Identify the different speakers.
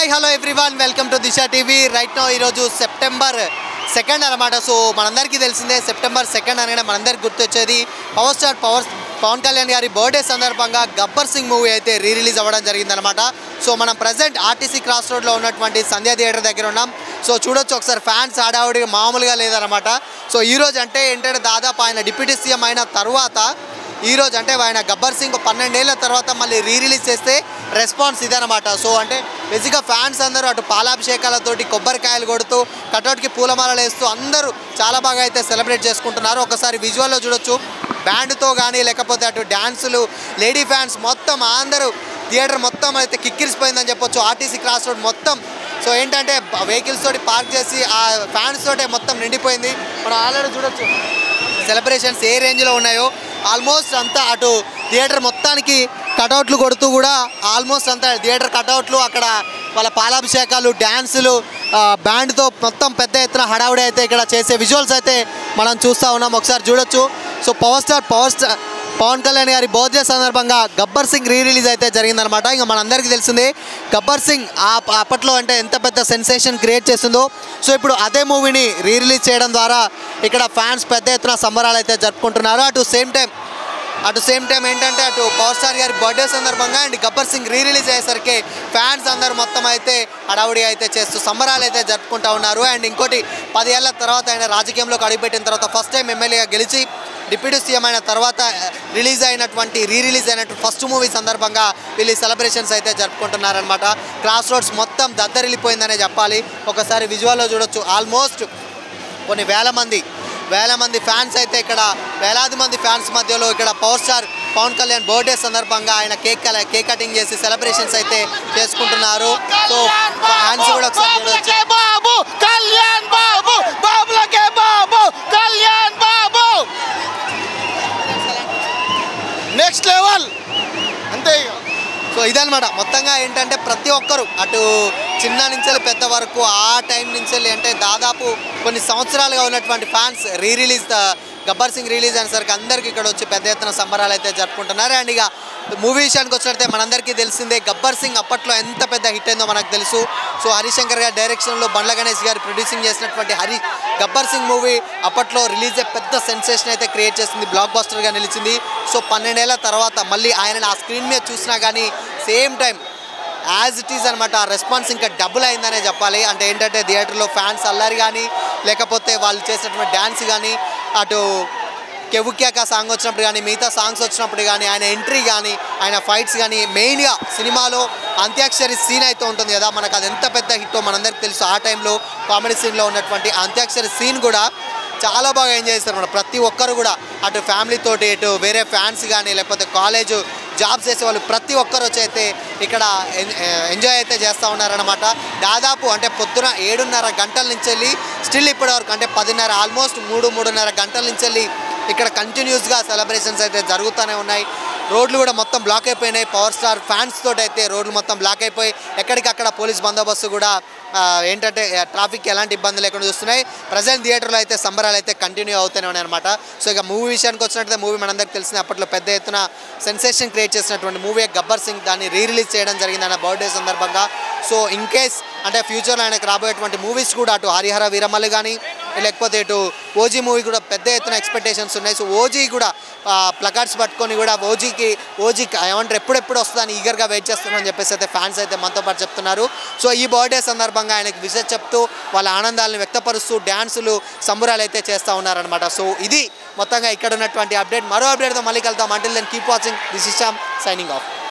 Speaker 1: Hi hello everyone welcome to Disha TV. Right now ఈరోజు September 2 అనమాట. So మనందరికీ తెలిసిందే సెప్టెంబర్ 2 అనగానే మనందరికి గుర్తొచ్చేది పవర్ స్టార్ పవన్ కళ్యాణ్ గారి బర్త్డే సందర్భంగా గబ్బర్ సింగ్ మూవీ అయితే రిలీజ్ అవ్వడం జరిగిందనమాట. సో మనం ప్రజెంట్ ఆర్టీసీ క్రాస్ రోడ్లో ఉన్నటువంటి సంధ్యా థియేటర్ దగ్గర ఉన్నాం. సో చూడొచ్చు ఒకసారి ఫ్యాన్స్ ఆడావిడిగా మామూలుగా లేదనమాట. సో ఈరోజు అంటే ఏంటంటే దాదాపు ఆయన డిప్యూటీ సీఎం అయిన తర్వాత ఈరోజు అంటే ఆయన గబ్బర్ సింగ్ 12 ఏళ్ల తర్వాత మళ్ళీ రిలీజ్ చేస్తే రెస్పాన్స్ ఇదనమాట. సో అంటే బేసిక్గా ఫ్యాన్స్ అందరూ అటు పాలాభిషేకాలతోటి కొబ్బరికాయలు కొడుతూ కటౌట్కి పూలమాలలు వేస్తూ అందరూ చాలా బాగా అయితే సెలబ్రేట్ చేసుకుంటున్నారు. ఒకసారి విజువల్లో చూడొచ్చు బ్యాండ్తో కానీ లేకపోతే అటు డ్యాన్సులు లేడీ ఫ్యాన్స్ మొత్తం అందరూ థియేటర్ మొత్తం అయితే కిక్కిరిసిపోయిందని చెప్పొచ్చు. ఆర్టీసీ క్రాస్ రోడ్ మొత్తం సో ఏంటంటే వెహికల్స్ తోటి పార్క్ చేసి ఆ ఫ్యాన్స్ తోటే మొత్తం నిండిపోయింది. మనం ఆల్రెడీ చూడొచ్చు సెలబ్రేషన్స్ ఏ రేంజ్లో ఉన్నాయో. ఆల్మోస్ట్ అంతా అటు థియేటర్ మొత్తానికి కటౌట్లు కొడుతూ కూడా ఆల్మోస్ట్ అంతా థియేటర్ కటౌట్లు అక్కడ వాళ్ళ పాలాభిషేకాలు డ్యాన్సులు బ్యాండ్తో మొత్తం పెద్ద ఎత్తున హడావుడి అయితే ఇక్కడ చేసే విజువల్స్ అయితే మనం చూస్తూ ఉన్నాం. ఒకసారి చూడొచ్చు. So power star Pawan Kalyan గారి బర్త్డే సందర్భంగా గబ్బర్ సింగ్ రిలీజ్ అయితే జరిగిందనమాట. ఇంకా మనందరికీ తెలిసిందే గబ్బర్ సింగ్ అప్పట్లో అంటే ఎంత పెద్ద సెన్సేషన్ క్రియేట్ చేస్తుందో. సో ఇప్పుడు అదే మూవీని రిలీజ్ చేయడం ద్వారా ఇక్కడ ఫ్యాన్స్ పెద్ద ఎత్తున సంబరాలు అయితే జరుపుకుంటున్నారు. అటు సేమ్ టైం ఏంటంటే అటు పవర్ స్టార్ గారి బర్త్డే సందర్భంగా అండ్ గబ్బర్ సింగ్ రిలీజ్ అయ్యేసరికి ఫ్యాన్స్ అందరూ మొత్తం అయితే హడావుడి అయితే చేస్తూ సంబరాలు అయితే జరుపుకుంటూ ఉన్నారు. అండ్ ఇంకోటి 10 ఏళ్ల తర్వాత ఆయన రాజకీయంలోకి అడుగుపెట్టిన తర్వాత ఫస్ట్ టైం ఎమ్మెల్యేగా గెలిచి డిప్యూటీ సీఎం అయిన తర్వాత రిలీజ్ అయినటువంటి ఫస్ట్ మూవీ సందర్భంగా వీళ్ళు సెలబ్రేషన్స్ అయితే జరుపుకుంటున్నారనమాట. క్రాస్ రోడ్స్ మొత్తం దద్దరిల్లిపోయిందనే చెప్పాలి. ఒకసారి విజువల్లో చూడొచ్చు ఆల్మోస్ట్ కొన్ని వేల మంది ఫ్యాన్స్ అయితే ఇక్కడ వేలాది మంది ఫ్యాన్స్ మధ్యలో ఇక్కడ power star Pawan Kalyan birthday సందర్భంగా ఆయన కేక్ కటింగ్ చేసి సెలబ్రేషన్స్ అయితే చేసుకుంటున్నారు. సో ఫ్యాన్స్ కూడా ఒకసారి చూడొచ్చు.
Speaker 2: నెక్స్ట్ లెవెల్ అంతే.
Speaker 1: సో ఇదనమాట మొత్తంగా ఏంటంటే ప్రతి ఒక్కరు అటు చిన్న నుంచి పెద్ద వరకు ఆ టైం నుంచి అంటే దాదాపు కొన్ని సంవత్సరాలుగా ఉన్నటువంటి ఫ్యాన్స్ గబ్బర్ సింగ్ రిలీజ్ అయినసరికి అందరికీ ఇక్కడ వచ్చి పెద్ద ఎత్తున సంబరాలు అయితే జరుపుకుంటున్నారు. అండ్ ఇక మూవీ విషయానికి వచ్చినట్టే మనందరికీ తెలిసిందే గబ్బర్ సింగ్ అప్పట్లో ఎంత పెద్ద హిట్ అయిందో మనకు తెలుసు. సో హరిశంకర్ గారి డైరెక్షన్లో బండ్ల గణేష్ గారు ప్రొడ్యూసింగ్ చేసినటువంటి గబ్బర్ సింగ్ మూవీ అప్పట్లో రిలీజ్ పెద్ద సెన్సేషన్ అయితే క్రియేట్ చేసింది, బ్లాక్ బస్టర్గా నిలిచింది. సో 12 ఏళ్ల తర్వాత మళ్ళీ ఆయన ఆ స్క్రీన్ మీద చూసినా కానీ same time as it is అనమాట. ఆ రెస్పాన్స్ ఇంకా డబుల్ అయిందనే చెప్పాలి. అంటే ఏంటంటే థియేటర్లో ఫ్యాన్స్ అల్లరి కానీ లేకపోతే వాళ్ళు చేసినటువంటి డ్యాన్స్ కానీ అటు కెవుక్యాక సాంగ్ వచ్చినప్పుడు కానీ మిగతా సాంగ్స్ వచ్చినప్పుడు కానీ ఆయన ఎంట్రీ కానీ ఆయన ఫైట్స్ కానీ మెయిన్గా సినిమాలో అంత్యాక్షరి సీన్ అయితే ఉంటుంది కదా, మనకు అది ఎంత పెద్ద హిట్టో మనందరికీ తెలుసు. ఆ టైంలో కామెడీ సీన్లో ఉన్నటువంటి అంత్యాక్షరి సీన్ కూడా చాలా బాగా ఎంజాయ్ చేస్తారు అన్నమాట. ప్రతి ఒక్కరు కూడా అటు ఫ్యామిలీతోటి ఇటు వేరే ఫ్యాన్స్ కానీ లేకపోతే కాలేజ్ జాబ్స్ చేసే వాళ్ళు ప్రతి ఒక్కరు వచ్చి అయితే ఇక్కడ ఎంజాయ్ అయితే చేస్తూ ఉన్నారనమాట. దాదాపు అంటే పొద్దున 7:30 గంటల నుంచి వెళ్ళి స్టిల్ ఇప్పటివరకు అంటే 10:30 ఆల్మోస్ట్ 3-3:30 గంటల నుంచి వెళ్ళి ఇక్కడ కంటిన్యూస్గా సెలబ్రేషన్స్ అయితే జరుగుతూనే ఉన్నాయి. రోడ్లు కూడా మొత్తం బ్లాక్ అయిపోయినాయి. పవర్ స్టార్ ఫ్యాన్స్ తోటి అయితే రోడ్లు మొత్తం బ్లాక్ అయిపోయి ఎక్కడికక్కడ పోలీస్ బందోబస్తు కూడా ఏంటంటే ట్రాఫిక్ ఎలాంటి ఇబ్బంది లేకుండా చూస్తున్నాయి. ప్రజెంట్ థియేటర్లో అయితే సంబరాలు అయితే కంటిన్యూ అవుతూనే ఉన్నాయి అనమాట. సో ఇక మూవీ విషయానికి వచ్చినట్లయితే మూవీ మనందరికీ తెలిసిన అప్పట్లో పెద్ద ఎత్తున సెన్సేషన్ క్రియేట్ చేసినటువంటి మూవీ గబ్బర్ సింగ్ దాన్ని రిలీజ్ చేయడం జరిగింది ఆయన బర్త్డే సందర్భంగా. సో ఇన్ కేస్ అంటే ఫ్యూచర్లో ఆయనకు రాబోయేటువంటి మూవీస్ కూడా అటు హరిహర వీరమల్లి కానీ లేకపోతే ఇటు ఓజీ మూవీ కూడా పెద్ద ఎత్తున ఎక్స్పెక్టేషన్స్ ఉన్నాయి. సో ఓజీ కూడా ప్లకార్డ్స్ పట్టుకొని కూడా ఓజీ ఏమంటారు ఎప్పుడెప్పుడు వస్తుందని ఈగర్గా వెయిట్ చేస్తున్నారని చెప్పేసి అయితే ఫ్యాన్స్ అయితే మనతో పాటు చెప్తున్నారు. సో ఈ బర్త్డే సందర్భంగా ఆయనకు విషయం చెప్తూ వాళ్ళ ఆనందాలను వ్యక్తపరుస్తూ డ్యాన్సులు సంబరాలు అయితే చేస్తూ ఉన్నారనమాట. సో ఇది మొత్తంగా ఇక్కడ ఉన్నటువంటి అప్డేట్. మరో అప్డేట్తో మళ్ళీ కలుద్దాం. Until then keep watching. This is Shyam signing of.